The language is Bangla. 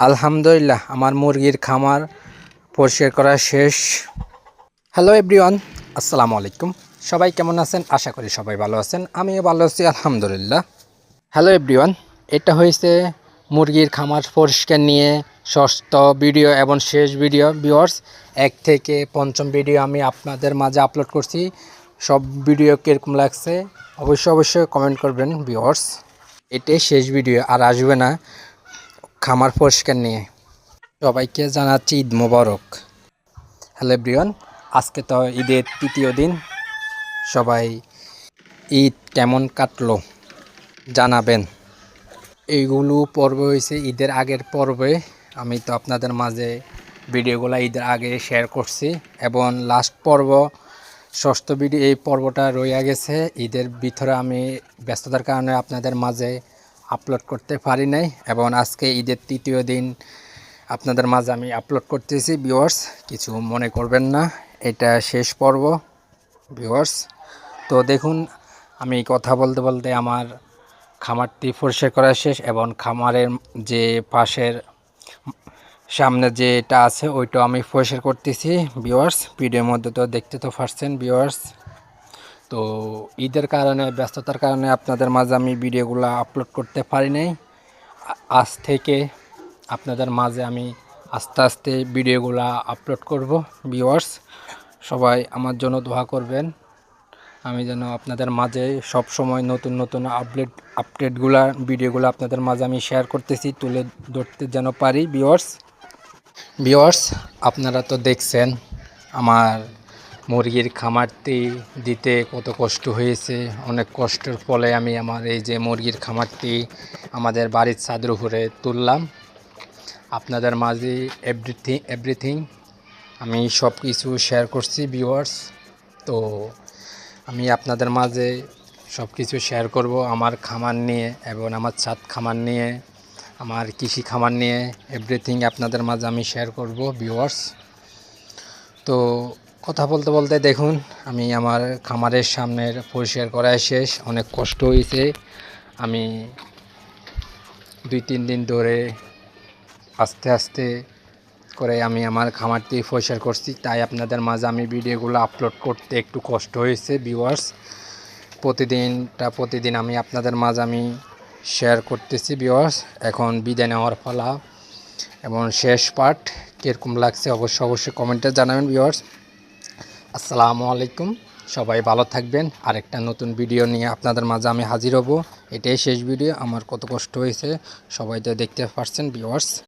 আলহামদুলিল্লাহ আমার মুরগির খামার পরিষ্কার করা শেষ। হ্যালো এভরিওয়ান, আসসালামু আলাইকুম। সবাই কেমন আছেন? আশা করি সবাই ভালো আছেন, আমিও ভালো আছি আলহামদুলিল্লাহ। হ্যালো এভরিওয়ান, এটা হয়েছে মুরগির খামার পরিষ্কার নিয়ে ষষ্ঠ ভিডিও এবং শেষ ভিডিও। ভিউয়ার্স, 1 থেকে 5ম ভিডিও আমি আপনাদের মাঝে আপলোড করছি। সব ভিডিও কীরকম লাগছে অবশ্যই কমেন্ট করবেন ভিউয়ার্স। এটাই শেষ ভিডিও, আর আসবে না খামার পরিষ্কার নিয়ে। সবাইকে জানাচ্ছি ঈদ মোবারক। হ্যালো এভরিওয়ান, আজকে তো ঈদের 3য় দিন। সবাই ঈদ কেমন কাটলো জানাবেন। এইগুলো পর্ব হয়েছে ঈদের আগের পর্বে। আমি তো আপনাদের মাঝে ভিডিওগুলো ঈদের আগে শেয়ার করছি, এবং লাস্ট পর্ব ষষ্ঠ ভিডিও এই পর্বটা রয়ে গেছে। ঈদের ভিতরে আমি ব্যস্ততার কারণে আপনাদের মাঝে আপলোড করতে পারি নাই, এবং আজকে ঈদের 3য় দিন আপনাদের মাঝে আমি আপলোড করতেছি। ভিউয়ার্স, কিছু মনে করবেন না, এটা শেষ পর্ব ভিউয়ার্স। তো দেখুন, আমি কথা বলতে বলতে আমার খামারটি পরিষ্কার করা শেষ, এবং খামারের যে পাশের সামনে যেটা আছে ওইটাও আমি পরিষ্কার করতেছি ভিউয়ার্স। ভিডিওর মধ্যে তো দেখতে তো পারছেন ভিউয়ার্স। তো ঈদের কারণে, ব্যস্ততার কারণে আপনাদের মাঝে আমি ভিডিওগুলো আপলোড করতে পারি নাই। আজ থেকে আপনাদের মাঝে আমি আস্তে আস্তে ভিডিওগুলো আপলোড করব ভিউয়ার্স। সবাই আমার জন্য দোয়া করবেন, আমি যেন আপনাদের মাঝে সব সময় নতুন আপডেটগুলো ভিডিওগুলো আপনাদের মাঝে আমি শেয়ার করতেছি, তুলে ধরতে যেন পারি ভিউয়ার্স। আপনারা তো দেখছেন আমার মুরগির খামারটি দিতে কত কষ্ট হয়েছে। অনেক কষ্টের ফলে আমি আমার এই যে মুরগির খামারটি আমাদের বাড়ির ছাদের উপরে তুললাম। আপনাদের মাঝে এভরিথিং আমি সব কিছু শেয়ার করছি ভিউয়ার্স। তো আমি আপনাদের মাঝে সব কিছু শেয়ার করব আমার খামার নিয়ে, এবং আমার ছাদ খামার নিয়ে, আমার কৃষি খামার নিয়ে এভরিথিং আপনাদের মাঝে আমি শেয়ার করব ভিউয়ার্স। তো কথা বলতে বলতে দেখুন, আমি আমার খামারের সামনের পরিষ্কার করা শেষ। অনেক কষ্ট হয়েছে, আমি 2-3 দিন ধরে আস্তে আস্তে করে আমি আমার খামারটি পরিষ্কার করছি, তাই আপনাদের মাঝে আমি ভিডিওগুলো আপলোড করতে একটু কষ্ট হয়েছে ভিউয়ার্স। প্রতিদিন আমি আপনাদের মাঝে আমি শেয়ার করতেছি ভিউয়ার্স। এখন বিদায় নেওয়ার পালা, এবং শেষ পার্ট কীরকম লাগছে অবশ্যই কমেন্টে জানাবেন ভিউয়ার্স। আসসালামু আলাইকুম, সবাই ভালো থাকবেন। আরেকটা নতুন ভিডিও নিয়ে আপনাদের মাঝে আমি হাজির হব। এটাই শেষ ভিডিও। আমার কত কষ্ট হয়েছে সবাই তো দেখতে পারছেন ভিউয়ার্স।